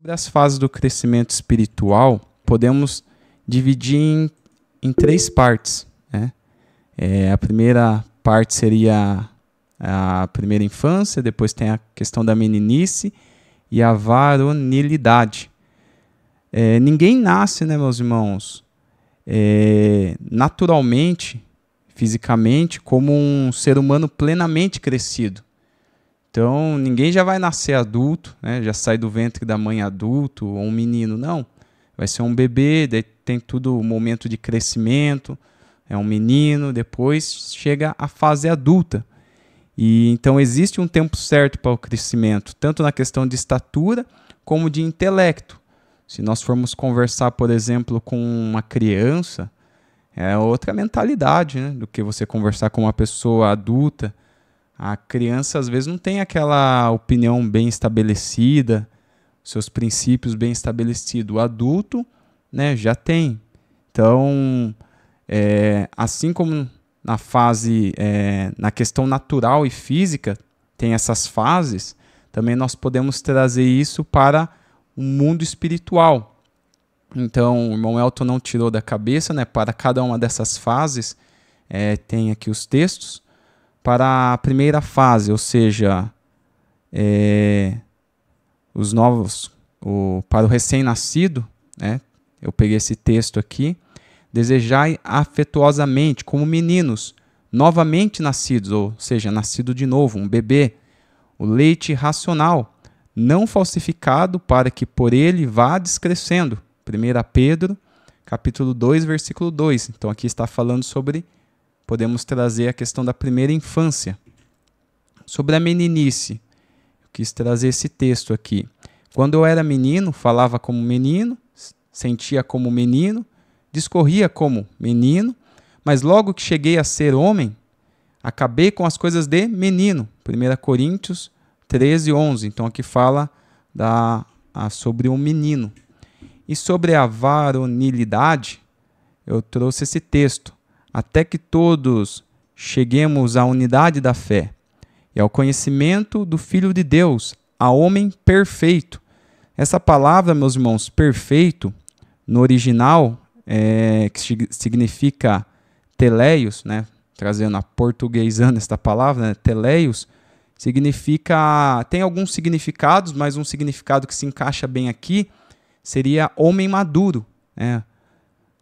As fases do crescimento espiritual podemos dividir em três partes, né? A primeira parte seria a primeira infância, depois tem a questão da meninice e a varonilidade. Ninguém nasce, né, meus irmãos, naturalmente, fisicamente, como um ser humano plenamente crescido. Então, ninguém já vai nascer adulto, né? Já sai do ventre da mãe adulto, ou um menino, não. Vai ser um bebê, daí tem tudo o momento de crescimento, é um menino, depois chega a fase adulta. E então existe um tempo certo para o crescimento, tanto na questão de estatura como de intelecto. Se nós formos conversar, por exemplo, com uma criança, é outra mentalidade, né, do que você conversar com uma pessoa adulta. A criança, às vezes, não tem aquela opinião bem estabelecida, seus princípios bem estabelecidos. O adulto, né, já tem. Então, assim como na fase, na questão natural e física, tem essas fases, também nós podemos trazer isso para o mundo espiritual. Então, o irmão Elton não tirou da cabeça, né, para cada uma dessas fases, tem aqui os textos. Para a primeira fase, ou seja, os novos, para o recém-nascido, né, eu peguei esse texto aqui, desejai afetuosamente, como meninos, novamente nascidos, ou seja, nascido de novo, um bebê, o leite racional, não falsificado, para que por ele vá descrescendo. 1 Pedro, capítulo 2, versículo 2. Então aqui está falando sobre, podemos trazer a questão da primeira infância. Sobre a meninice, eu quis trazer esse texto aqui. Quando eu era menino, falava como menino, sentia como menino, discorria como menino, mas logo que cheguei a ser homem, acabei com as coisas de menino. 1 Coríntios 13, 11. Então aqui fala sobre o menino. E sobre a varonilidade, eu trouxe esse texto. Até que todos cheguemos à unidade da fé e ao conhecimento do Filho de Deus, a homem perfeito. Essa palavra, meus irmãos, perfeito, no original, que significa teleios, né? Trazendo a portuguesando esta palavra, né? Teleios, significa, tem alguns significados, mas um significado que se encaixa bem aqui seria homem maduro, né?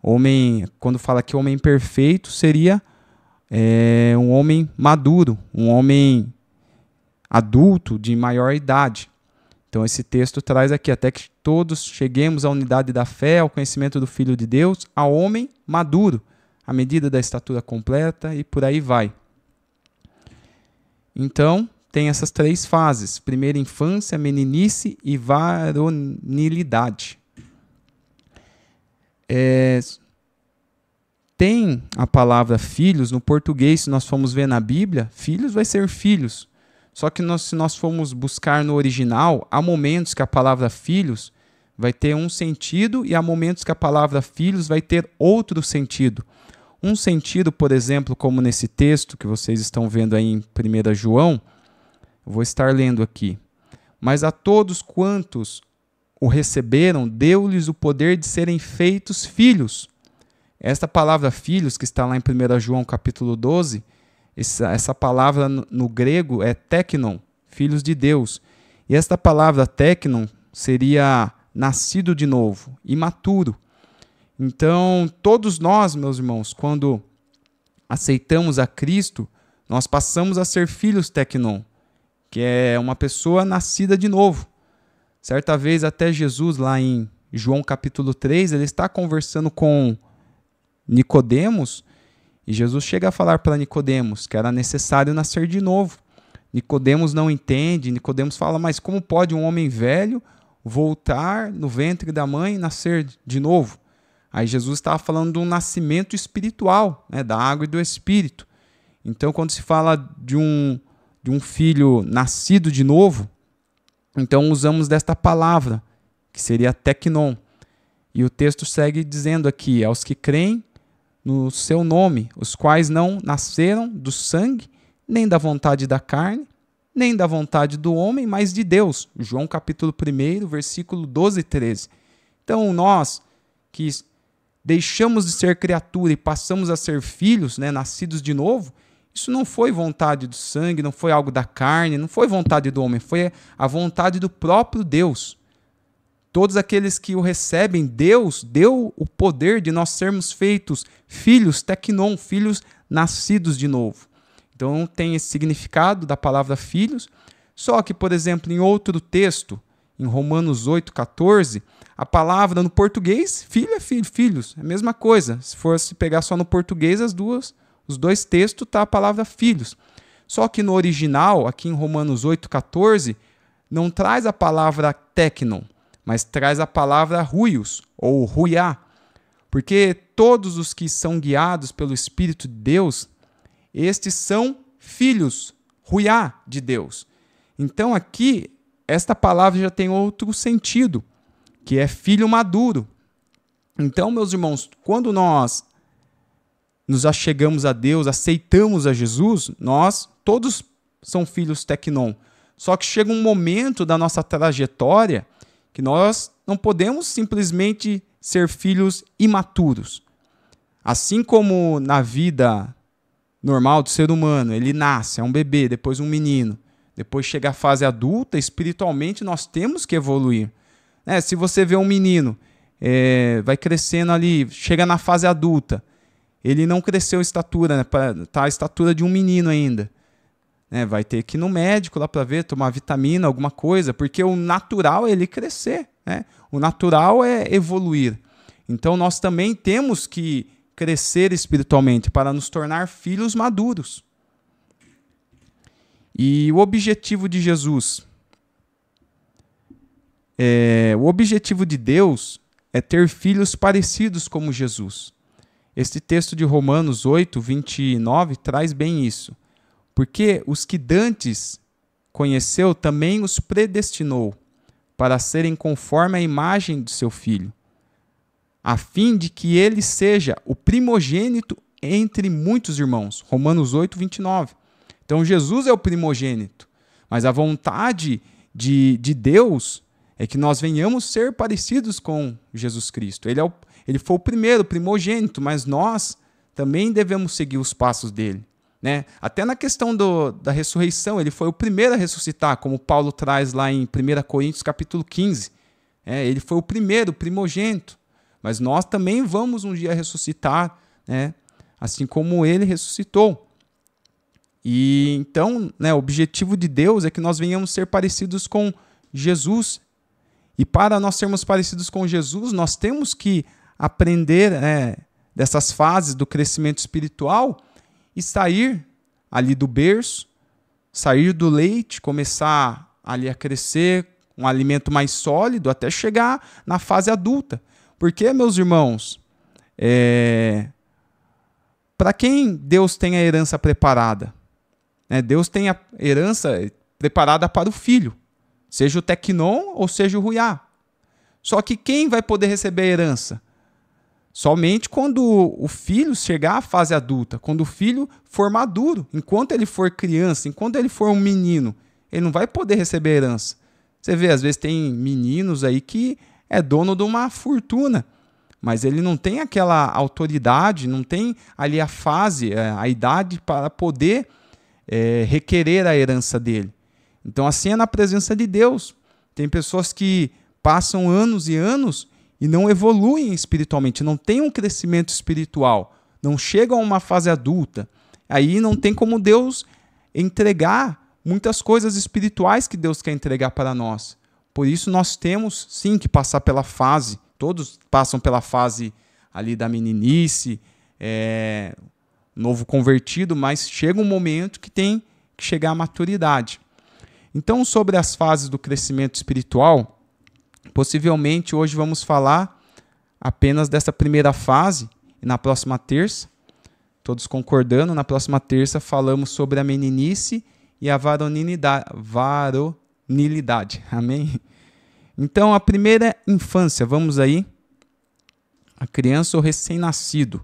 Homem, quando fala que homem perfeito, seria um homem maduro, um homem adulto de maior idade. Então esse texto traz aqui, até que todos cheguemos à unidade da fé, ao conhecimento do Filho de Deus, a homem maduro, à medida da estatura completa, e por aí vai. Então, tem essas três fases: primeira infância, meninice e varonilidade. Tem a palavra filhos no português, se nós formos ver na Bíblia, filhos vai ser filhos. Só que se nós formos buscar no original, há momentos que a palavra filhos vai ter um sentido e há momentos que a palavra filhos vai ter outro sentido. Um sentido, por exemplo, como nesse texto que vocês estão vendo aí em 1 João, eu vou estar lendo aqui. Mas a todos quantos o receberam, deu-lhes o poder de serem feitos filhos. Esta palavra filhos, que está lá em 1 João capítulo 12, essa palavra no grego é teknon, filhos de Deus. E esta palavra teknon seria nascido de novo, imaturo. Então, todos nós, meus irmãos, quando aceitamos a Cristo, nós passamos a ser filhos teknon, que é uma pessoa nascida de novo. Certa vez, até Jesus, lá em João capítulo 3, ele está conversando com Nicodemos, e Jesus chega a falar para Nicodemos que era necessário nascer de novo. Nicodemos não entende, Nicodemos fala, mas como pode um homem velho voltar no ventre da mãe e nascer de novo? Aí Jesus estava falando de um nascimento espiritual, né, da água e do Espírito. Então, quando se fala de um filho nascido de novo, então usamos desta palavra, que seria teknon. E o texto segue dizendo aqui, aos que creem no seu nome, os quais não nasceram do sangue, nem da vontade da carne, nem da vontade do homem, mas de Deus. João capítulo 1, versículo 12 e 13. Então, nós que deixamos de ser criatura e passamos a ser filhos, né, nascidos de novo, isso não foi vontade do sangue, não foi algo da carne, não foi vontade do homem, foi a vontade do próprio Deus. Todos aqueles que o recebem, Deus deu o poder de nós sermos feitos filhos, teknon, filhos nascidos de novo. Então tem esse significado da palavra filhos, só que, por exemplo, em outro texto, em Romanos 8,14, a palavra no português, filho é filho, filhos, é a mesma coisa. Se fosse pegar só no português, os dois textos, tá a palavra filhos. Só que no original, aqui em Romanos 8,14, não traz a palavra teknon, mas traz a palavra ruios, ou ruiá, porque todos os que são guiados pelo Espírito de Deus, estes são filhos, ruiá de Deus. Então aqui, esta palavra já tem outro sentido, que é filho maduro. Então, meus irmãos, quando nós nos achegamos a Deus, aceitamos a Jesus, nós todos são filhos teknon. Só que chega um momento da nossa trajetória que nós não podemos simplesmente ser filhos imaturos. Assim como na vida normal do ser humano, ele nasce, é um bebê, depois um menino, depois chega a fase adulta, espiritualmente nós temos que evoluir. Se você vê um menino, vai crescendo ali, chega na fase adulta, ele não cresceu estatura, tá a estatura de um menino ainda. Vai ter que ir no médico lá para ver, tomar vitamina, alguma coisa, porque o natural é ele crescer, né? O natural é evoluir. Então nós também temos que crescer espiritualmente para nos tornar filhos maduros. E o objetivo de Jesus, o objetivo de Deus é ter filhos parecidos como Jesus. Este texto de Romanos 8, 29 traz bem isso. Porque os que dantes conheceu também os predestinou para serem conforme a imagem de seu Filho, a fim de que ele seja o primogênito entre muitos irmãos. Romanos 8, 29. Então Jesus é o primogênito, mas a vontade de Deus é que nós venhamos ser parecidos com Jesus Cristo. Ele foi o primeiro, primogênito, mas nós também devemos seguir os passos dele. Até na questão da ressurreição, ele foi o primeiro a ressuscitar, como Paulo traz lá em 1 Coríntios capítulo 15. Ele foi o primeiro, o primogênito, mas nós também vamos um dia ressuscitar, assim como ele ressuscitou. E então, o objetivo de Deus é que nós venhamos ser parecidos com Jesus. E para nós sermos parecidos com Jesus, nós temos que aprender dessas fases do crescimento espiritual e sair ali do berço, sair do leite, começar ali a crescer um alimento mais sólido até chegar na fase adulta. Porque, meus irmãos, para quem Deus tem a herança preparada? Deus tem a herança preparada para o filho, seja o teknon ou seja o ruiá. Só que quem vai poder receber a herança? Somente quando o filho chegar à fase adulta, quando o filho for maduro. Enquanto ele for criança, enquanto ele for um menino, ele não vai poder receber herança. Você vê, às vezes tem meninos aí que é dono de uma fortuna, mas ele não tem aquela autoridade, não tem ali a fase, a idade para poder requerer a herança dele. Então assim é na presença de Deus. Tem pessoas que passam anos e anos e não evoluem espiritualmente, não têm um crescimento espiritual, não chegam a uma fase adulta. Aí não tem como Deus entregar muitas coisas espirituais que Deus quer entregar para nós. Por isso nós temos sim que passar pela fase, todos passam pela fase ali da meninice, novo convertido, mas chega um momento que tem que chegar à maturidade. Então, sobre as fases do crescimento espiritual, possivelmente hoje vamos falar apenas dessa primeira fase, e na próxima terça, todos concordando, na próxima terça falamos sobre a meninice e a varonilidade. Amém? Então, a primeira infância, vamos aí, a criança ou recém-nascido.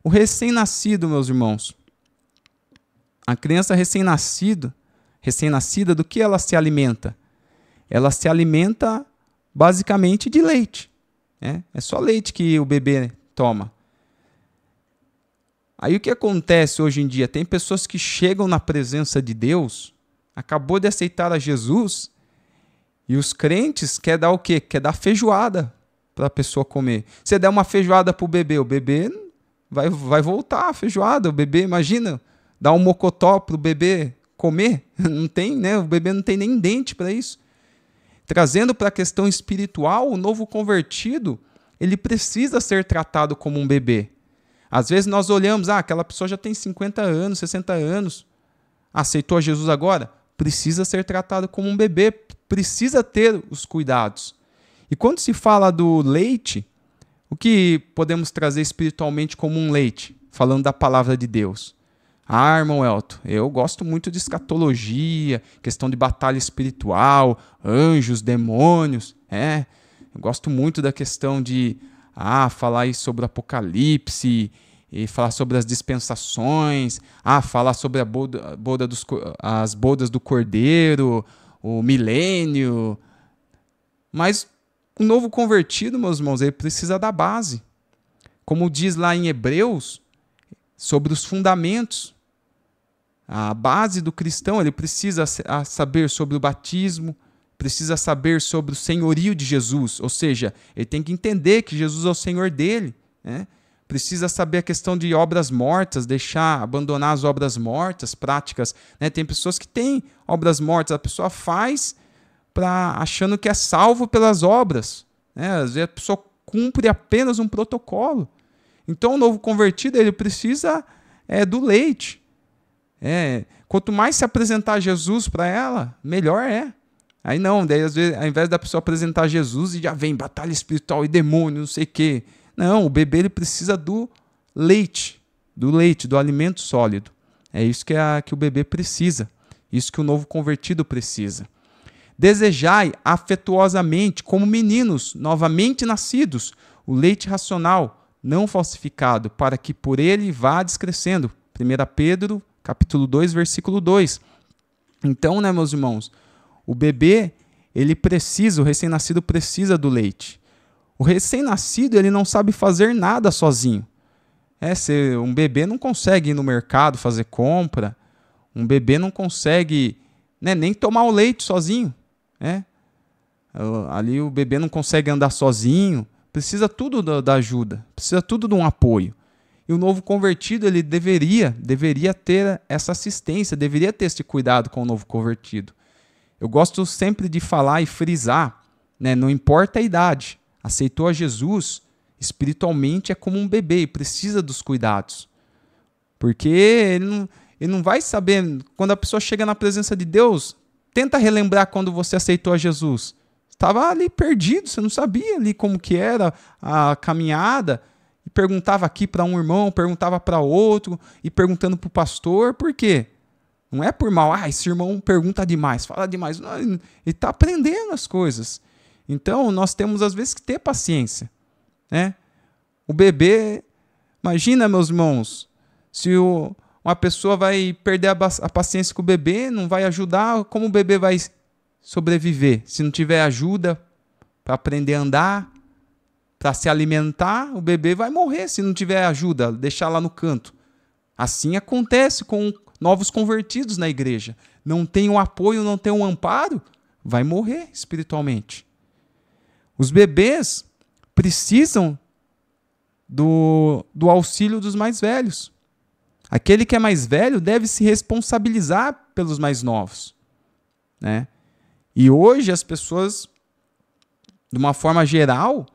O recém-nascido, meus irmãos, a criança recém-nascida recém-nascida, do que ela se alimenta? Ela se alimenta basicamente de leite. É só leite que o bebê toma. Aí o que acontece hoje em dia? Tem pessoas que chegam na presença de Deus, acabou de aceitar a Jesus, e os crentes querem dar o quê? Quer dar feijoada para a pessoa comer. Se der uma feijoada para o bebê vai voltar a feijoada. O bebê, imagina, dar um mocotó para o bebê comer. Não tem, né? O bebê não tem nem dente para isso. Trazendo para a questão espiritual, o novo convertido, ele precisa ser tratado como um bebê. Às vezes nós olhamos, aquela pessoa já tem 50 anos, 60 anos, aceitou a Jesus agora? Precisa ser tratado como um bebê, precisa ter os cuidados. E quando se fala do leite, o que podemos trazer espiritualmente como um leite? Falando da palavra de Deus. Irmão Elton, eu gosto muito de escatologia, questão de batalha espiritual, anjos, demônios. Eu gosto muito da questão de falar aí sobre o Apocalipse, e falar sobre as dispensações, falar sobre as bodas do Cordeiro, o milênio. Mas o novo convertido, meus irmãos, ele precisa da base. Como diz lá em Hebreus, sobre os fundamentos. A base do cristão, ele precisa saber sobre o batismo, precisa saber sobre o senhorio de Jesus, ou seja, ele tem que entender que Jesus é o Senhor dele, né? Precisa saber a questão de obras mortas, abandonar as obras mortas, práticas, né? Tem pessoas que têm obras mortas, a pessoa faz achando que é salvo pelas obras, né? Às vezes a pessoa cumpre apenas um protocolo. Então o novo convertido, ele precisa do leite. Quanto mais se apresentar Jesus para ela, melhor é. Aí não, daí às vezes, ao invés da pessoa apresentar Jesus, e já vem batalha espiritual e demônio, não sei o quê. Não, o bebê ele precisa do leite, do alimento sólido. É isso que o bebê precisa, isso que o novo convertido precisa. Desejai afetuosamente, como meninos novamente nascidos, o leite racional, não falsificado, para que por ele vá descrescendo. 1 Pedro, capítulo 2, versículo 2. Então, né, meus irmãos, o bebê, o recém-nascido precisa do leite. O recém-nascido, ele não sabe fazer nada sozinho. Um bebê não consegue ir no mercado fazer compra, um bebê não consegue, né, nem tomar o leite sozinho. Ali o bebê não consegue andar sozinho, precisa tudo da ajuda, precisa tudo de um apoio. E o novo convertido, ele deveria ter essa assistência, deveria ter esse cuidado com o novo convertido. Eu gosto sempre de falar e frisar, né, não importa a idade, aceitou a Jesus, espiritualmente é como um bebê e precisa dos cuidados. Porque ele não vai saber, quando a pessoa chega na presença de Deus, tenta relembrar quando você aceitou a Jesus. Estava ali perdido, você não sabia ali como que era a caminhada, e perguntava aqui para um irmão, perguntava para outro, e perguntando para o pastor, por quê? Não é por mal, esse irmão pergunta demais, fala demais. Não, ele está aprendendo as coisas. Então, nós temos às vezes que ter paciência, né? O bebê, imagina, meus irmãos, se uma pessoa vai perder a paciência com o bebê, não vai ajudar, como o bebê vai sobreviver? Se não tiver ajuda para aprender a andar, para se alimentar, o bebê vai morrer se não tiver ajuda, deixar lá no canto. Assim acontece com novos convertidos na igreja. Não tem um apoio, não tem um amparo, vai morrer espiritualmente. Os bebês precisam do auxílio dos mais velhos. Aquele que é mais velho deve se responsabilizar pelos mais novos, né? E hoje as pessoas, de uma forma geral,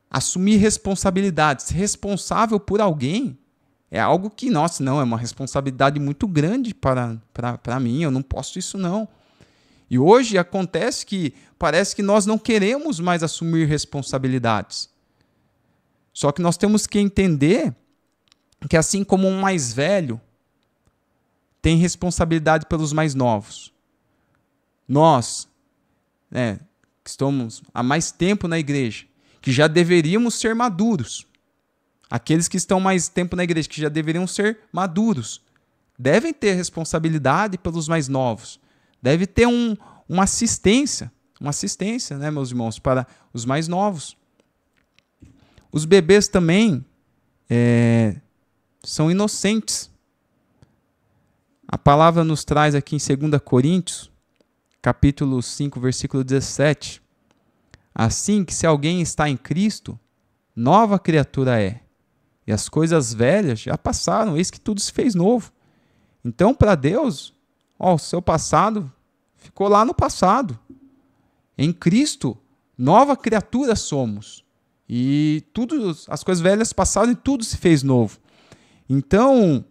assumir responsabilidade, ser responsável por alguém, é algo que, nossa, não, é uma responsabilidade muito grande para mim, eu não posso isso não. E hoje acontece que parece que nós não queremos mais assumir responsabilidades. Só que nós temos que entender que assim como um mais velho tem responsabilidade pelos mais novos, nós, que estamos há mais tempo na igreja, que já deveríamos ser maduros, aqueles que estão mais tempo na igreja, que já deveriam ser maduros, devem ter responsabilidade pelos mais novos. Deve ter uma assistência, né, meus irmãos, para os mais novos. Os bebês também são inocentes. A palavra nos traz aqui em 2 Coríntios, capítulo 5, versículo 17. Assim que se alguém está em Cristo, nova criatura é. E as coisas velhas já passaram, eis que tudo se fez novo. Então, para Deus, o seu passado ficou lá no passado. Em Cristo, nova criatura somos. E as coisas velhas passaram e tudo se fez novo. Então,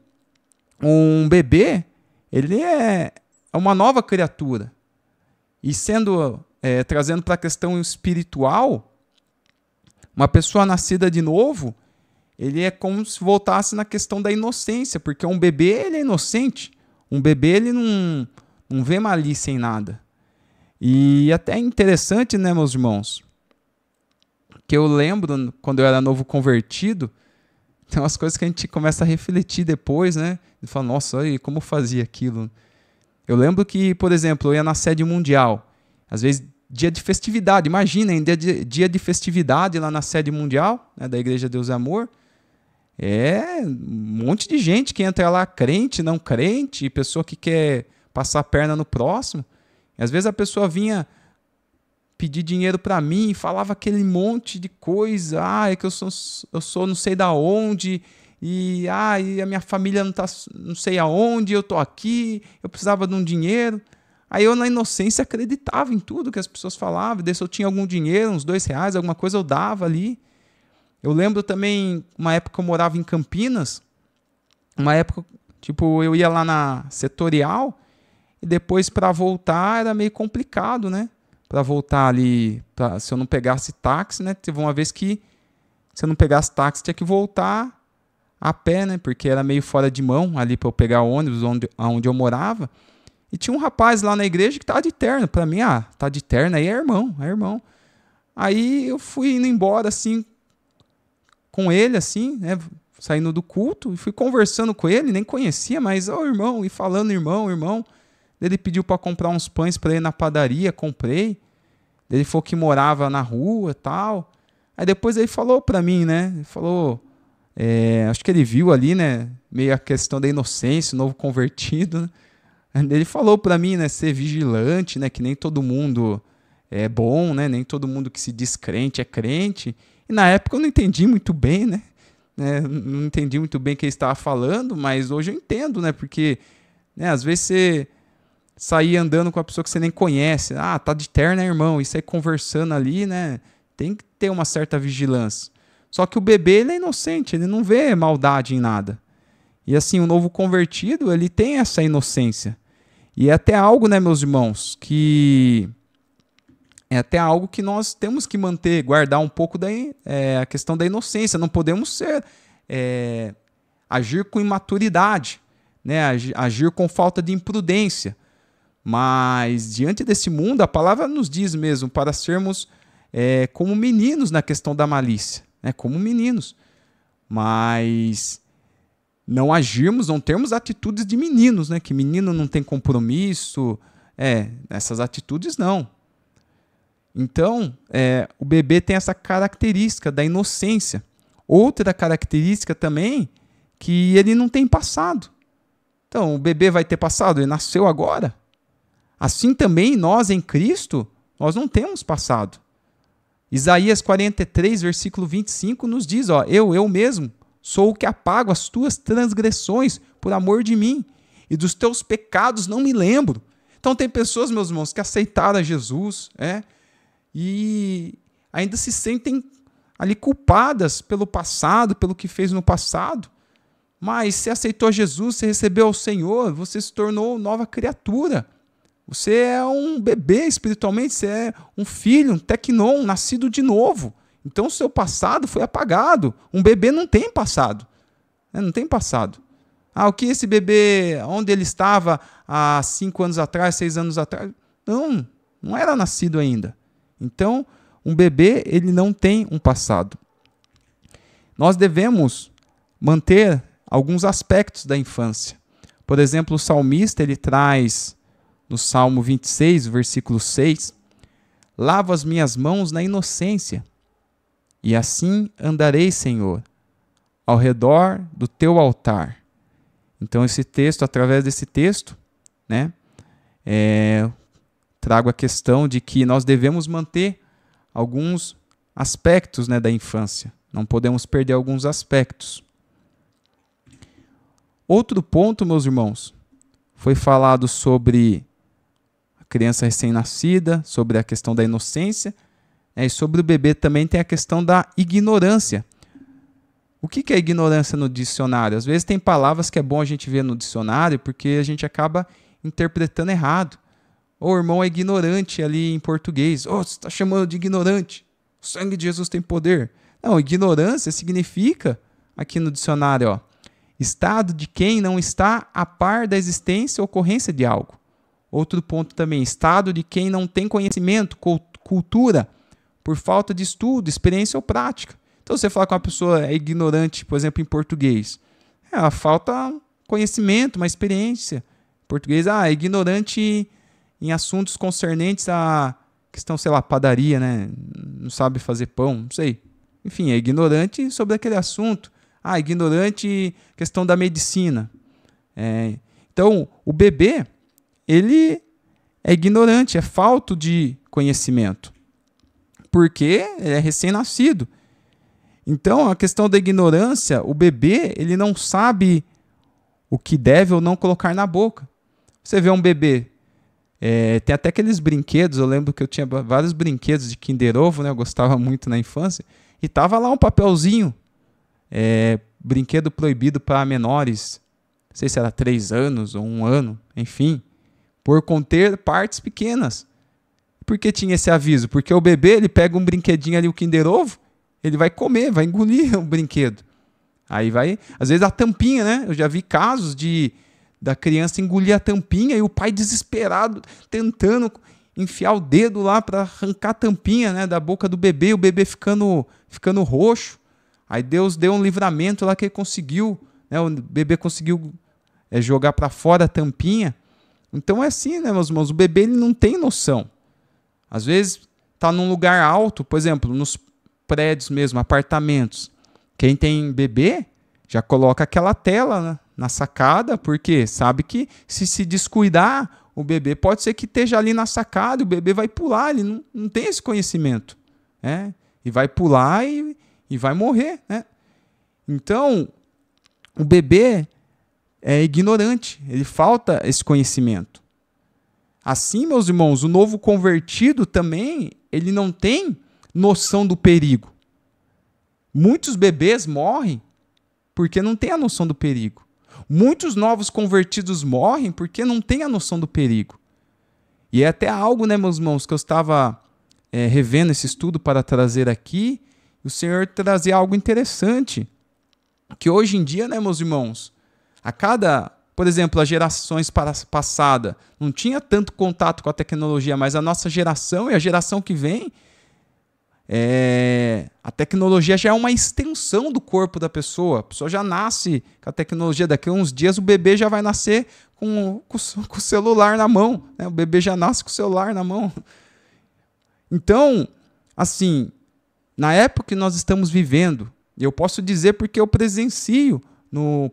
um bebê, ele é uma nova criatura. E trazendo para a questão espiritual, uma pessoa nascida de novo, ele é como se voltasse na questão da inocência, porque um bebê, ele é inocente. Um bebê, ele não vê malícia em nada. E até é interessante, né, meus irmãos, que eu lembro, quando eu era novo convertido, tem umas coisas que a gente começa a refletir depois, né? E fala, nossa, olha como eu fazia aquilo. Eu lembro que, por exemplo, eu ia na sede mundial. Às vezes, dia de festividade. Imaginem, dia de festividade lá na sede mundial, né, da Igreja Deus e Amor. Um monte de gente que entra lá, crente, não crente, pessoa que quer passar a perna no próximo. E às vezes a pessoa vinha pedir dinheiro para mim e falava aquele monte de coisa. É que eu sou não sei da onde, e a minha família não tá não sei aonde, eu tô aqui, eu precisava de um dinheiro. Aí eu, na inocência, acreditava em tudo que as pessoas falavam. Daí se eu tinha algum dinheiro, uns R$2, alguma coisa, eu dava ali. Eu lembro também, uma época que eu morava em Campinas, uma época, eu ia lá na Setorial, e depois para voltar era meio complicado, né? Para voltar ali, se eu não pegasse táxi, né? Teve uma vez que, se eu não pegasse táxi, tinha que voltar a pé, né? Porque era meio fora de mão ali para eu pegar o ônibus onde eu morava. E tinha um rapaz lá na igreja que estava de terno. Para mim, tá de terno, aí é irmão. Aí eu fui indo embora, assim, com ele, assim, né? Saindo do culto, e fui conversando com ele, nem conhecia, mas, irmão, e falando irmão. Ele pediu para comprar uns pães para ir na padaria, comprei. Ele falou que morava na rua e tal. Aí depois ele falou para mim, né? Ele falou, acho que ele viu ali, né? Meio a questão da inocência, novo convertido, né? Ele falou para mim, né? Ser vigilante, né? Que nem todo mundo é bom, né? Nem todo mundo que se diz crente é crente. E na época eu não entendi muito bem, né? Não entendi muito bem o que ele estava falando, mas hoje eu entendo, né? Porque, né, às vezes você sair andando com a pessoa que você nem conhece, tá de terno, irmão, e sair conversando ali, né? Tem que ter uma certa vigilância. Só que o bebê, ele é inocente, ele não vê maldade em nada. E assim, o novo convertido, ele tem essa inocência. E é até algo, né, meus irmãos, que é até algo que nós temos que manter, guardar um pouco a questão da inocência. Não podemos agir com imaturidade, né? Agir com falta de imprudência. Mas, diante desse mundo, a palavra nos diz mesmo para sermos como meninos na questão da malícia. Né? Como meninos. Mas não agirmos, não termos atitudes de meninos, né? Que menino não tem compromisso. Essas atitudes não. Então, o bebê tem essa característica da inocência. Outra característica também, que ele não tem passado. Então, o bebê vai ter passado, ele nasceu agora. Assim também, nós em Cristo, nós não temos passado. Isaías 43, versículo 25, nos diz, eu mesmo sou o que apago as tuas transgressões por amor de mim, e dos teus pecados não me lembro. Então, tem pessoas, meus irmãos, que aceitaram a Jesus, e ainda se sentem ali culpadas pelo passado, pelo que fez no passado. Mas você aceitou Jesus, você recebeu o Senhor, você se tornou nova criatura. Você é um bebê espiritualmente, você é um filho, um teknon, nascido de novo. Então o seu passado foi apagado. Um bebê não tem passado. Não tem passado. O que esse bebê, onde ele estava há 5 anos atrás, 6 anos atrás? Não era nascido ainda. Então, um bebê, ele não tem um passado. Nós devemos manter alguns aspectos da infância. Por exemplo, o salmista, ele traz no Salmo 26, versículo 6, lavo as minhas mãos na inocência, e assim andarei, Senhor, ao redor do teu altar. Então, esse texto, através desse texto, né, trago a questão de que nós devemos manter alguns aspectos, né, da infância. Não podemos perder alguns aspectos. Outro ponto, meus irmãos, foi falado sobre a criança recém-nascida, sobre a questão da inocência, e sobre o bebê também tem a questão da ignorância. O que é ignorância no dicionário? Às vezes tem palavras que é bom a gente ver no dicionário porque a gente acaba interpretando errado. O irmão é ignorante ali em português. Você está chamando de ignorante. O sangue de Jesus tem poder. Não, ignorância significa, aqui no dicionário, estado de quem não está a par da existência ou ocorrência de algo. Outro ponto também, estado de quem não tem conhecimento, cultura, por falta de estudo, experiência ou prática. Então, você falar que uma pessoa é ignorante, por exemplo, em português, ela falta conhecimento, uma experiência. Em português, é ignorante em assuntos concernentes à questão, sei lá, padaria, né? Não sabe fazer pão, não sei. Enfim, é ignorante sobre aquele assunto. Ignorante questão da medicina. Então, o bebê, ele é ignorante, é falto de conhecimento. Porque ele é recém-nascido. Então, a questão da ignorância, o bebê, ele não sabe o que deve ou não colocar na boca. Você vê um bebê, tem até aqueles brinquedos, eu lembro que eu tinha vários brinquedos de Kinder Ovo, né? Eu gostava muito na infância, e tava lá um papelzinho, brinquedo proibido para menores, não sei se era 3 anos ou 1 ano, enfim, por conter partes pequenas. Por que tinha esse aviso? Porque o bebê, ele pega um brinquedinho ali, o Kinder Ovo, ele vai comer, vai engolir o brinquedo. Aí vai, às vezes a tampinha, né? Eu já vi casos da criança engolir a tampinha e o pai desesperado tentando enfiar o dedo lá para arrancar a tampinha, né, da boca do bebê, o bebê ficando roxo. Aí Deus deu um livramento lá que ele conseguiu, né? O bebê conseguiu jogar para fora a tampinha. Então é assim, né, meus irmãos? O bebê, ele não tem noção. Às vezes está num lugar alto, por exemplo, nos prédios mesmo, apartamentos. Quem tem bebê já coloca aquela tela, né, na sacada, porque sabe que se descuidar, o bebê pode ser que esteja ali na sacada, o bebê vai pular, ele não tem esse conhecimento. E vai pular e vai morrer. Né? Então, o bebê é ignorante, ele falta esse conhecimento. Assim, meus irmãos, o novo convertido também, ele não tem noção do perigo. Muitos bebês morrem porque não têm a noção do perigo. Muitos novos convertidos morrem porque não têm a noção do perigo. E é até algo, né, meus irmãos, que eu estava revendo esse estudo para trazer aqui, e o Senhor trazia algo interessante, que hoje em dia, né, meus irmãos, por exemplo, as gerações passadas não tinha tanto contato com a tecnologia, mas a nossa geração e a geração que vem, a tecnologia já é uma extensão do corpo da pessoa. A pessoa já nasce com a tecnologia. Daqui a uns dias o bebê já vai nascer com o celular na mão. Né? O bebê já nasce com o celular na mão. Então, assim, na época que nós estamos vivendo, eu posso dizer porque eu presencio,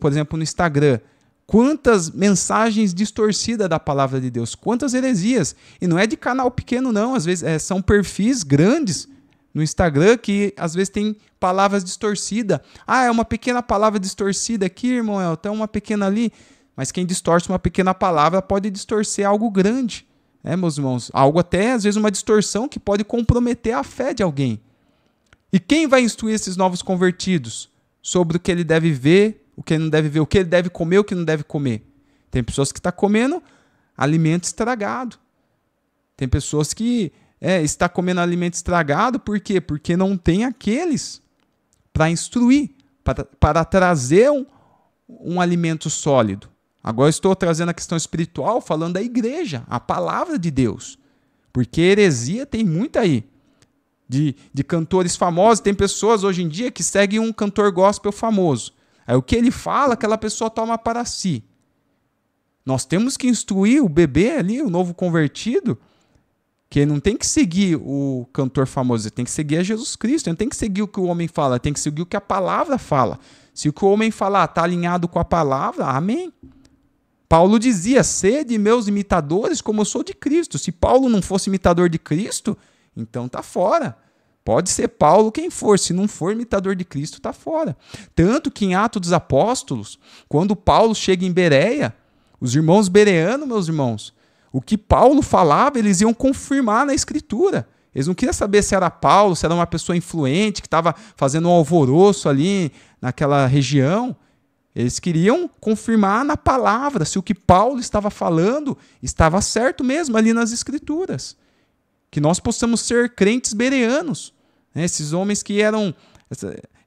por exemplo, no Instagram, quantas mensagens distorcidas da palavra de Deus, quantas heresias. E não é de canal pequeno, não. Às vezes são perfis grandes no Instagram que às vezes tem palavras distorcidas. É uma pequena palavra distorcida aqui, irmão, então uma pequena ali. Mas quem distorce uma pequena palavra pode distorcer algo grande, né, meus irmãos? Algo até, às vezes, uma distorção que pode comprometer a fé de alguém. E quem vai instruir esses novos convertidos sobre o que ele deve ver, o que ele não deve ver, o que ele deve comer, o que não deve comer? Tem pessoas que estão comendo alimento estragado. Tem pessoas que está comendo alimento estragado, por quê? Porque não tem aqueles para instruir, para trazer um alimento sólido. Agora eu estou trazendo a questão espiritual, falando da igreja, a palavra de Deus. Porque heresia tem muito aí. De cantores famosos, tem pessoas hoje em dia que seguem um cantor gospel famoso. Aí o que ele fala, aquela pessoa toma para si. Nós temos que instruir o bebê ali, o novo convertido, que ele não tem que seguir o cantor famoso, ele tem que seguir a Jesus Cristo, ele não tem que seguir o que o homem fala, ele tem que seguir o que a palavra fala. Se o que o homem falar está alinhado com a palavra, amém. Paulo dizia, sede meus imitadores como eu sou de Cristo. Se Paulo não fosse imitador de Cristo, então está fora. Pode ser Paulo quem for, se não for imitador de Cristo, está fora. Tanto que em Atos dos Apóstolos, quando Paulo chega em Bereia, os irmãos bereanos, meus irmãos, o que Paulo falava, eles iam confirmar na Escritura. Eles não queriam saber se era Paulo, se era uma pessoa influente, que estava fazendo um alvoroço ali naquela região. Eles queriam confirmar na palavra se o que Paulo estava falando estava certo mesmo ali nas Escrituras. Que nós possamos ser crentes bereanos, né? Esses homens que eram,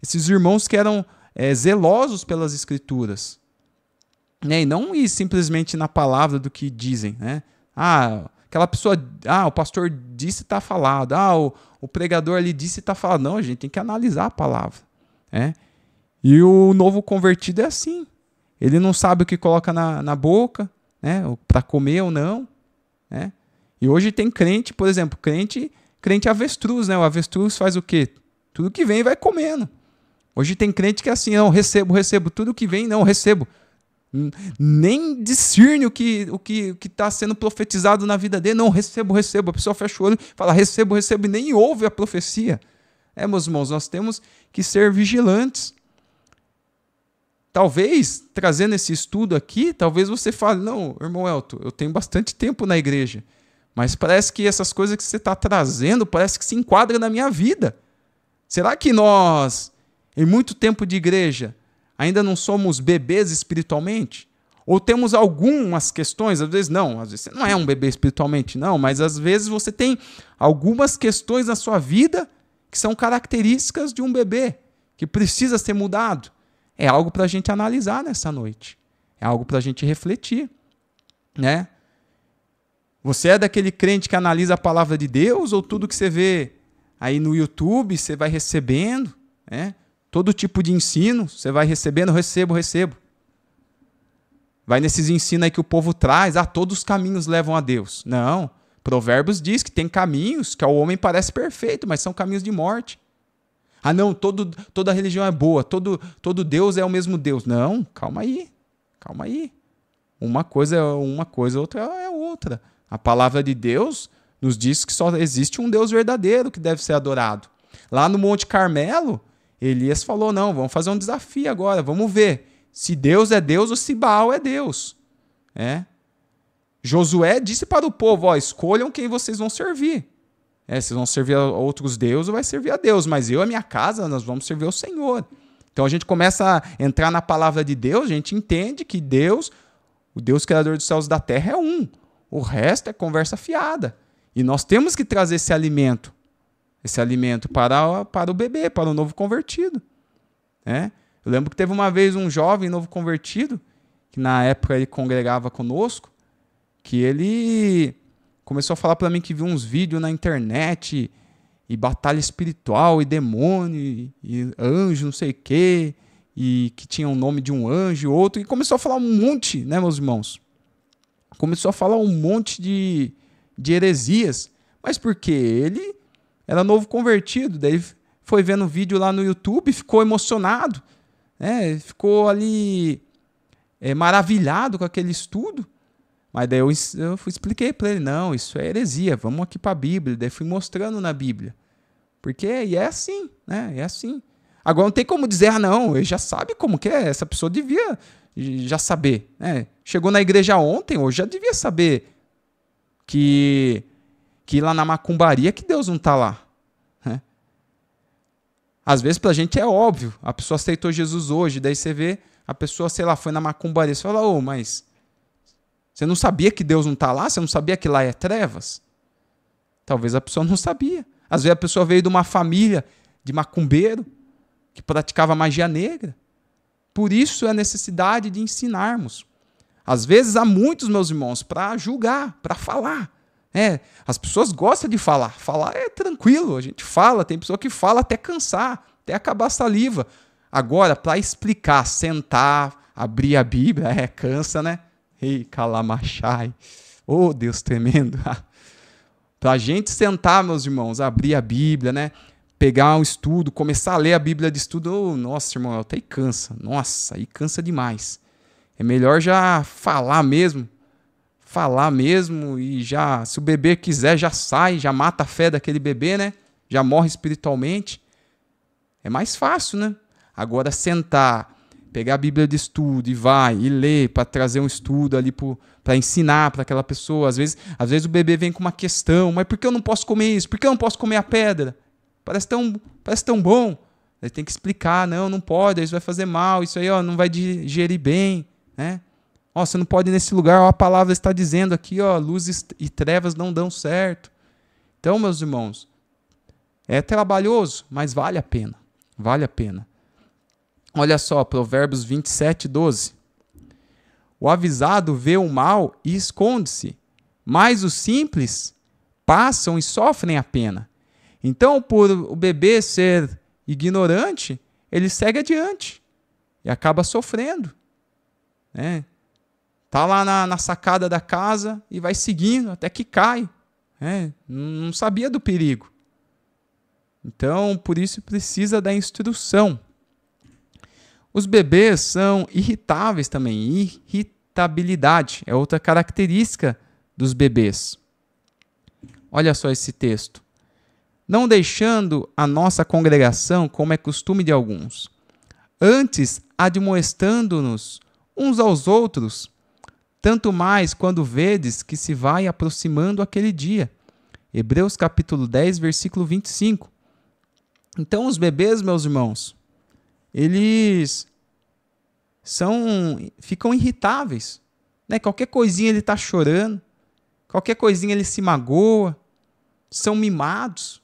esses irmãos que eram zelosos pelas Escrituras. Né? E não ir simplesmente na palavra do que dizem, né? Aquela pessoa, o pastor disse e está falado, o pregador ali disse e está falado. Não, a gente tem que analisar a palavra. Né? E o novo convertido é assim. Ele não sabe o que coloca na boca, né? Para comer ou não. Né? E hoje tem crente, por exemplo, crente avestruz, né? O avestruz faz o quê? Tudo que vem vai comendo. Hoje tem crente que é assim, não, recebo, tudo que vem, não, recebo. Nem discerne o que está sendo profetizado na vida dele. Não, recebo. A pessoa fecha o olho e fala, recebo, e nem ouve a profecia. Meus irmãos, nós temos que ser vigilantes. Talvez, trazendo esse estudo aqui, talvez você fale, não, irmão Elton, eu tenho bastante tempo na igreja, mas parece que essas coisas que você está trazendo, parece que se enquadram na minha vida. Será que nós, em muito tempo de igreja, ainda não somos bebês espiritualmente? Ou temos algumas questões, às vezes você não é um bebê espiritualmente, não, mas às vezes você tem algumas questões na sua vida que são características de um bebê, que precisa ser mudado. É algo para a gente analisar nessa noite. É algo para a gente refletir. Né? Você é daquele crente que analisa a palavra de Deus, ou tudo que você vê aí no YouTube, você vai recebendo, né? Todo tipo de ensino, você vai recebendo, recebo. Vai nesses ensinos aí que o povo traz, todos os caminhos levam a Deus. Não, Provérbios diz que tem caminhos que ao homem parece perfeito, mas são caminhos de morte. Não, toda religião é boa, todo Deus é o mesmo Deus. Não, calma aí. Uma coisa é uma coisa, outra é outra. A palavra de Deus nos diz que só existe um Deus verdadeiro que deve ser adorado. Lá no Monte Carmelo, Elias falou, não, vamos fazer um desafio agora, vamos ver se Deus é Deus ou se Baal é Deus. Josué disse para o povo, escolham quem vocês vão servir. Vocês vão servir a outros deuses ou vai servir a Deus, mas eu e a minha casa, nós vamos servir ao Senhor. Então a gente começa a entrar na palavra de Deus, a gente entende que Deus, o Deus criador dos céus e da terra é um. O resto é conversa fiada. E nós temos que trazer esse alimento para o bebê, para o novo convertido. Eu lembro que teve uma vez um jovem novo convertido, que na época ele congregava conosco, que ele começou a falar para mim que viu uns vídeos na internet, e batalha espiritual, e demônio, e anjo, não sei o quê, e que tinha o nome de um anjo e outro, e começou a falar um monte, né, meus irmãos? Começou a falar um monte de heresias, mas porque ele era novo convertido, daí foi vendo vídeo lá no YouTube, ficou emocionado, né? Ficou ali maravilhado com aquele estudo. Mas daí eu expliquei para ele, não, isso é heresia, vamos aqui para a Bíblia. Daí fui mostrando na Bíblia. Porque é assim, né? É assim. Agora não tem como dizer, não, ele já sabe como que é, essa pessoa devia já saber. Né? Chegou na igreja ontem, hoje já devia saber que lá na macumbaria que Deus não está lá. Né? Às vezes pra gente é óbvio, a pessoa aceitou Jesus hoje, daí você vê, a pessoa, sei lá, foi na macumbaria, você fala, mas você não sabia que Deus não está lá? Você não sabia que lá é trevas? Talvez a pessoa não sabia. Às vezes a pessoa veio de uma família de macumbeiro que praticava magia negra. Por isso é a necessidade de ensinarmos. Às vezes há muitos, meus irmãos, para julgar, para falar. As pessoas gostam de falar. Falar é tranquilo, a gente fala. Tem pessoa que fala até cansar, até acabar a saliva. Agora, para explicar, sentar, abrir a Bíblia, cansa, né? Ei, calamachai. Oh, Deus tremendo. Para a gente sentar, meus irmãos, abrir a Bíblia, né? Pegar um estudo, começar a ler a Bíblia de estudo, oh, nossa, irmão, até aí cansa. Nossa, aí cansa demais. É melhor já falar mesmo e já, se o bebê quiser, já sai, já mata a fé daquele bebê, né? Já morre espiritualmente. É mais fácil, né? Agora sentar, pegar a Bíblia de estudo e ler para trazer um estudo ali para ensinar para aquela pessoa. Às vezes o bebê vem com uma questão, mas por que eu não posso comer isso? Por que eu não posso comer a pedra? Parece tão bom. Aí tem que explicar, não pode, isso vai fazer mal, isso aí não vai digerir bem, né? Você não pode ir nesse lugar, a palavra está dizendo aqui, luz e trevas não dão certo. Então, meus irmãos, é trabalhoso, mas vale a pena. Vale a pena. Olha só, Provérbios 27:12. O avisado vê o mal e esconde-se, mas os simples passam e sofrem a pena. Então, por o bebê ser ignorante, ele segue adiante e acaba sofrendo, né? Tá lá na sacada da casa e vai seguindo até que cai. Não sabia do perigo. Então, por isso precisa da instrução. Os bebês são irritáveis também. Irritabilidade é outra característica dos bebês. Olha só esse texto. Não deixando a nossa congregação, como é costume de alguns, antes admoestando-nos uns aos outros, tanto mais quando vedes que se vai aproximando aquele dia. Hebreus capítulo 10, versículo 25. Então os bebês, meus irmãos, eles ficam irritáveis, né? Qualquer coisinha ele está chorando, qualquer coisinha ele se magoa, são mimados.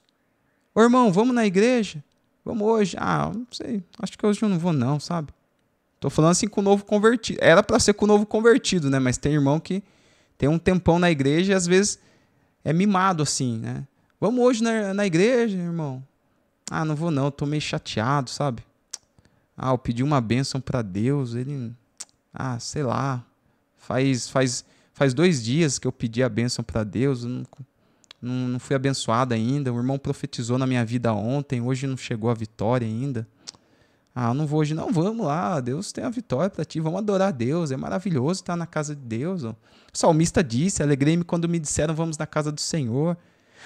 Ô irmão, vamos na igreja? Vamos hoje? Não sei, acho que hoje eu não vou não, sabe? Tô falando assim com o novo convertido. Era para ser com o novo convertido, né? Mas tem irmão que tem um tempão na igreja e às vezes é mimado assim, né? Vamos hoje na igreja, irmão? Não vou não, tô meio chateado, sabe? Eu pedi uma bênção para Deus, ele... sei lá, faz 2 dias que eu pedi a bênção para Deus, não fui abençoado ainda, o irmão profetizou na minha vida ontem, hoje não chegou a vitória ainda. Não vou hoje não, vamos lá, Deus tem a vitória para ti, vamos adorar a Deus, é maravilhoso estar na casa de Deus. O salmista disse, alegrei-me quando me disseram vamos na casa do Senhor.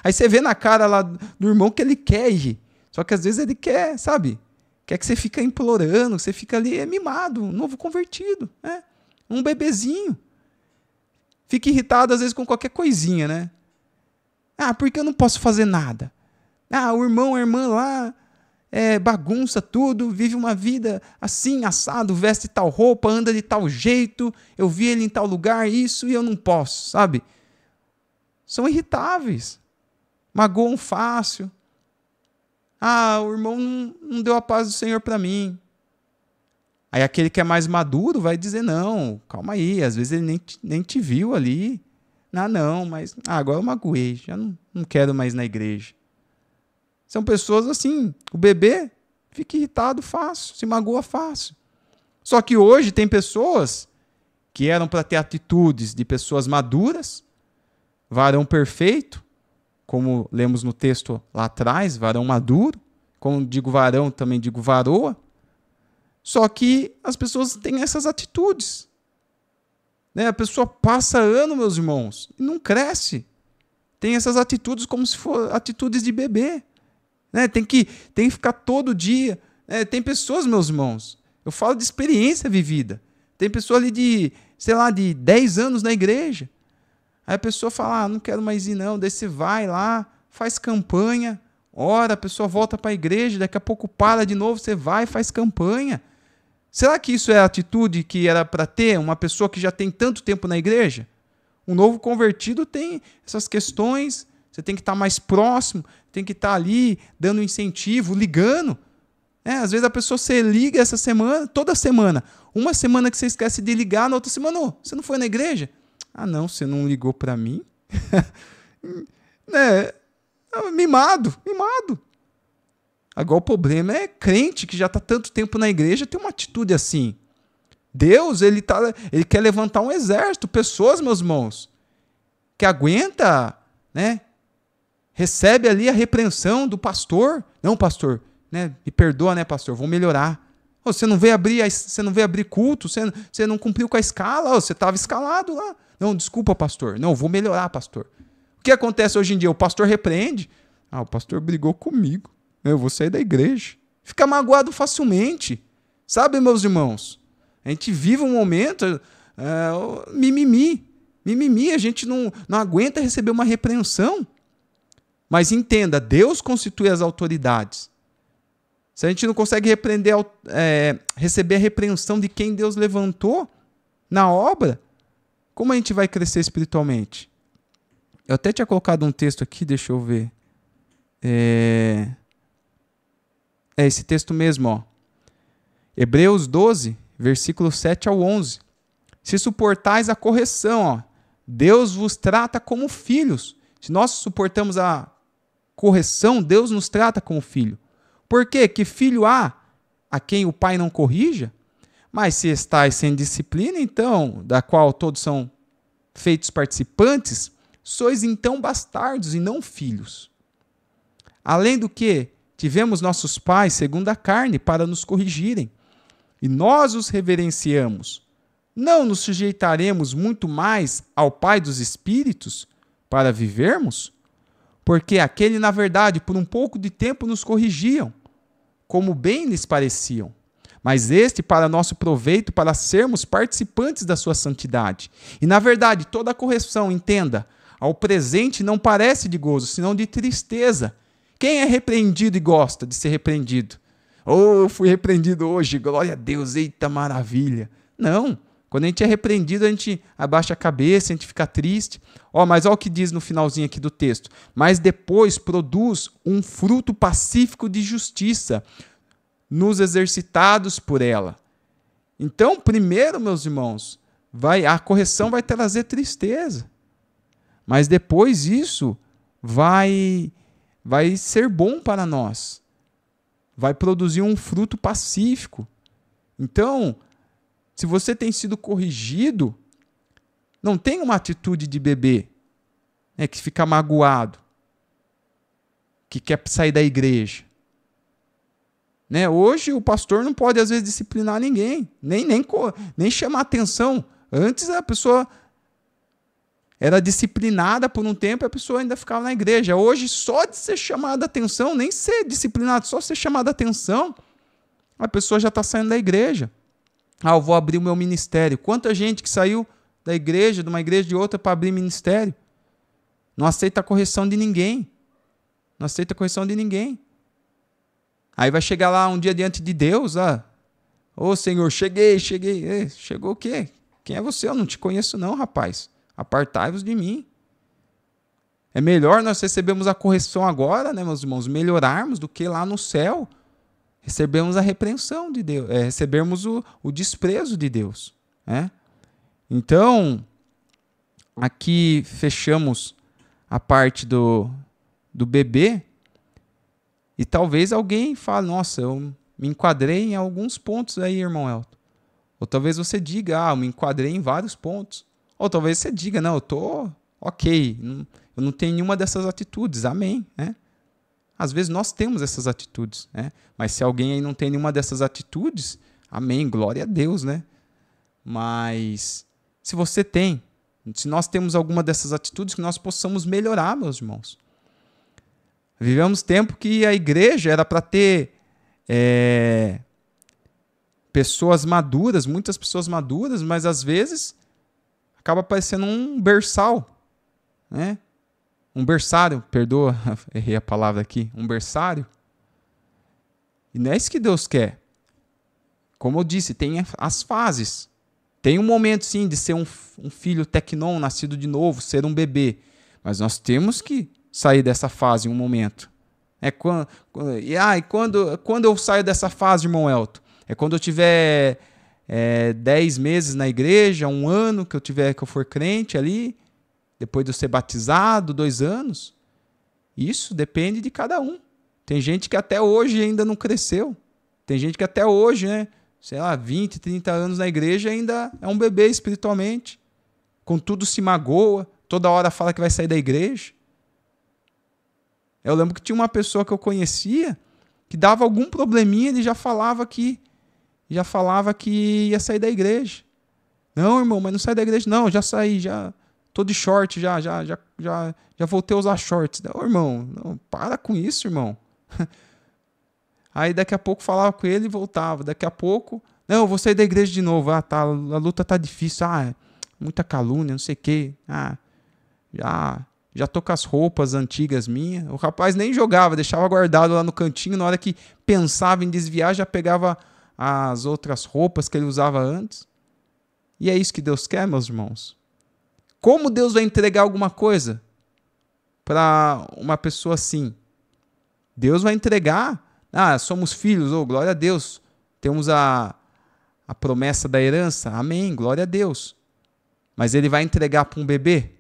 Aí você vê na cara lá do irmão que ele quer ir, só que às vezes ele quer, sabe? Quer que você fica implorando, que você fica ali mimado, um novo convertido, né? Um bebezinho. Fica irritado às vezes com qualquer coisinha, né? Por que eu não posso fazer nada? O irmão, a irmã lá, bagunça tudo, vive uma vida assim, assado, veste tal roupa, anda de tal jeito, eu vi ele em tal lugar, isso, e eu não posso, sabe? São irritáveis, magoam fácil. O irmão não deu a paz do Senhor para mim. Aí aquele que é mais maduro vai dizer, não, calma aí, às vezes ele nem te viu ali. Mas agora eu magoei, já não quero mais na igreja. São pessoas assim, o bebê fica irritado fácil, se magoa fácil. Só que hoje tem pessoas que eram para ter atitudes de pessoas maduras, varão perfeito, como lemos no texto lá atrás, varão maduro, como digo varão, também digo varoa. Só que as pessoas têm essas atitudes. A pessoa passa ano, meus irmãos, e não cresce. Tem essas atitudes como se fossem atitudes de bebê. Tem que ficar todo dia. Tem pessoas, meus irmãos, eu falo de experiência vivida. Tem pessoa ali de 10 anos na igreja. Aí a pessoa fala, não quero mais ir não. Daí você vai lá, faz campanha, ora, a pessoa volta para a igreja, daqui a pouco para de novo, você vai e faz campanha. Será que isso é a atitude que era para ter uma pessoa que já tem tanto tempo na igreja? Um novo convertido tem essas questões, você tem que estar mais próximo, tem que estar ali dando incentivo, ligando. Às vezes a pessoa você liga essa semana, toda semana. Uma semana que você esquece de ligar, na outra semana, você não foi na igreja? Não, você não ligou para mim. Mimado. Agora o problema é crente que já está tanto tempo na igreja ter uma atitude assim. Deus, ele quer levantar um exército, pessoas, meus irmãos, que aguenta, né? Recebe ali a repreensão do pastor. Não, pastor, né? Me perdoa, né, pastor? Vou melhorar. Você não veio abrir culto, você não cumpriu com a escala, você estava escalado lá. Não, desculpa, pastor. Não, vou melhorar, pastor. O que acontece hoje em dia? O pastor repreende. O pastor brigou comigo. Eu vou sair da igreja. Fica magoado facilmente. Sabe, meus irmãos? A gente vive um momento mimimi. A gente não aguenta receber uma repreensão. Mas entenda, Deus constitui as autoridades. Se a gente não consegue receber a repreensão de quem Deus levantou na obra, como a gente vai crescer espiritualmente? Eu até tinha colocado um texto aqui, deixa eu ver. É esse texto mesmo, ó. Hebreus 12, versículo 7 ao 11. Se suportais a correção, ó, Deus vos trata como filhos. Se nós suportamos a correção, Deus nos trata como filho. Por quê? Que filho há a quem o pai não corrija? Mas se estáis sem disciplina, então, da qual todos são feitos participantes, sois então bastardos e não filhos. Além do que, tivemos nossos pais, segundo a carne, para nos corrigirem, e nós os reverenciamos. Não nos sujeitaremos muito mais ao Pai dos Espíritos para vivermos? Porque aquele, na verdade, por um pouco de tempo nos corrigiam, como bem lhes pareciam. Mas este para nosso proveito, para sermos participantes da sua santidade. E, na verdade, toda a correção, entenda, ao presente não parece de gozo, senão de tristeza. Quem é repreendido e gosta de ser repreendido? Fui repreendido hoje, glória a Deus, eita maravilha. Não, quando a gente é repreendido, a gente abaixa a cabeça, a gente fica triste. Mas olha o que diz no finalzinho aqui do texto. Mas depois produz um fruto pacífico de justiça, nos exercitados por ela. Então, primeiro, meus irmãos, a correção vai trazer tristeza. Mas depois isso vai ser bom para nós. Vai produzir um fruto pacífico. Então, se você tem sido corrigido, não tem uma atitude de bebê, né, que fica magoado, que quer sair da igreja. Né? Hoje o pastor não pode, às vezes, disciplinar ninguém, nem chamar atenção. Antes a pessoa era disciplinada por um tempo e a pessoa ainda ficava na igreja. Hoje, só de ser chamada a atenção, nem ser disciplinado, só ser chamada a atenção, a pessoa já está saindo da igreja. Eu vou abrir o meu ministério. Quanta gente que saiu da igreja, de uma igreja de outra, para abrir ministério. Não aceita a correção de ninguém. Não aceita a correção de ninguém. Aí vai chegar lá um dia diante de Deus, Senhor, cheguei. Chegou o quê? Quem é você? Eu não te conheço não, rapaz. Apartai-vos de mim. É melhor nós recebermos a correção agora, né, meus irmãos, melhorarmos do que lá no céu recebemos a repreensão de Deus, recebermos o desprezo de Deus. Né? Então, aqui fechamos a parte do bebê, e talvez alguém fale, nossa, eu me enquadrei em alguns pontos aí, irmão Elton. Ou talvez você diga, eu me enquadrei em vários pontos. Ou talvez você diga, não, eu estou ok, eu não tenho nenhuma dessas atitudes, amém. Né? Às vezes nós temos essas atitudes, né? Mas se alguém aí não tem nenhuma dessas atitudes, amém, glória a Deus, né? Mas se você tem, se nós temos alguma dessas atitudes, que nós possamos melhorar, meus irmãos. Vivemos tempo que a igreja era para ter pessoas maduras, muitas pessoas maduras, mas às vezes acaba parecendo um berçal, né? Um berçário, perdoa, errei a palavra aqui, um berçário. E não é isso que Deus quer. Como eu disse, tem as fases. Tem um momento, sim, de ser um filho tecnon, nascido de novo, ser um bebê. Mas nós temos que sair dessa fase em um momento. Quando eu saio dessa fase, irmão Elton? É quando eu tiver 10 meses na igreja, 1 ano que eu for crente ali, depois de eu ser batizado, 2 anos. Isso depende de cada um. Tem gente que até hoje ainda não cresceu. Tem gente que até hoje, né, sei lá, 20, 30 anos na igreja, ainda é um bebê espiritualmente. Contudo, se magoa, toda hora fala que vai sair da igreja. Eu lembro que tinha uma pessoa que eu conhecia que dava algum probleminha, ele já falava que ia sair da igreja. Não, irmão, mas não sai da igreja. Não, já saí, já tô de short, já voltei a usar shorts. Não, irmão, não, para com isso, irmão. Aí daqui a pouco falava com ele e voltava. Daqui a pouco, não, eu vou sair da igreja de novo. Ah, tá, a luta tá difícil. Ah, muita calúnia, não sei o quê. Ah, já tô com as roupas antigas minhas. O rapaz nem jogava, deixava guardado lá no cantinho. Na hora que pensava em desviar, já pegava as outras roupas que ele usava antes. E é isso que Deus quer, meus irmãos. Como Deus vai entregar alguma coisa para uma pessoa assim? Deus vai entregar. Ah, somos filhos, oh, glória a Deus. Temos a promessa da herança. Amém, glória a Deus. Mas ele vai entregar para um bebê?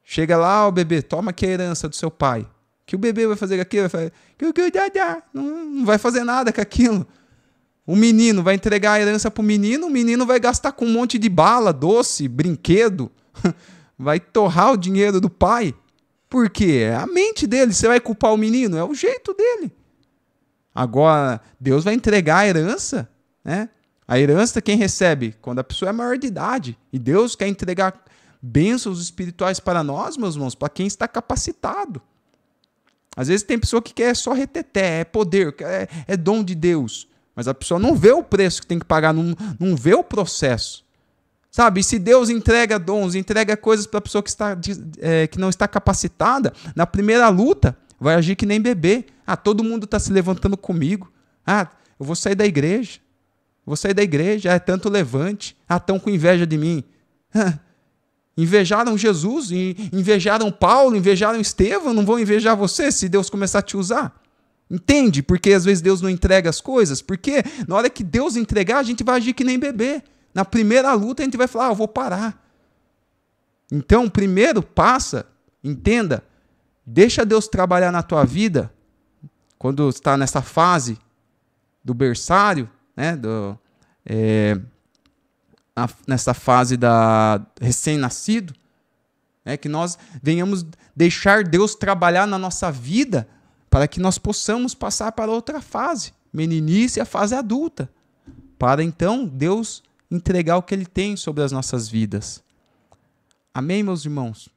Chega lá, o bebê, toma aqui a herança do seu pai. O que o bebê vai fazer com aquilo? Não vai fazer nada com aquilo. O menino vai entregar a herança para o menino vai gastar com um monte de bala, doce, brinquedo. Vai torrar o dinheiro do pai. Por quê? É a mente dele. Você vai culpar o menino? É o jeito dele. Agora, Deus vai entregar a herança, né? A herança quem recebe? Quando a pessoa é maior de idade. E Deus quer entregar bênçãos espirituais para nós, meus irmãos, para quem está capacitado. Às vezes tem pessoa que quer só reteté, é poder, é dom de Deus. Mas a pessoa não vê o preço que tem que pagar, não vê o processo. Sabe? E se Deus entrega dons, entrega coisas para a pessoa que não está capacitada, na primeira luta, vai agir que nem bebê. Ah, todo mundo está se levantando comigo. Ah, eu vou sair da igreja. É tanto levante. Ah, estão com inveja de mim. Invejaram Jesus, invejaram Paulo, invejaram Estevão, não vão invejar você se Deus começar a te usar. Entende? Porque às vezes Deus não entrega as coisas. Porque na hora que Deus entregar, a gente vai agir que nem bebê. Na primeira luta a gente vai falar, eu vou parar. Então, primeiro passa, entenda, deixa Deus trabalhar na tua vida, quando está nessa fase do berçário, né, nessa fase da recém-nascido, né, que nós venhamos deixar Deus trabalhar na nossa vida para que nós possamos passar para outra fase, meninice e a fase adulta, para então Deus entregar o que Ele tem sobre as nossas vidas. Amém, meus irmãos?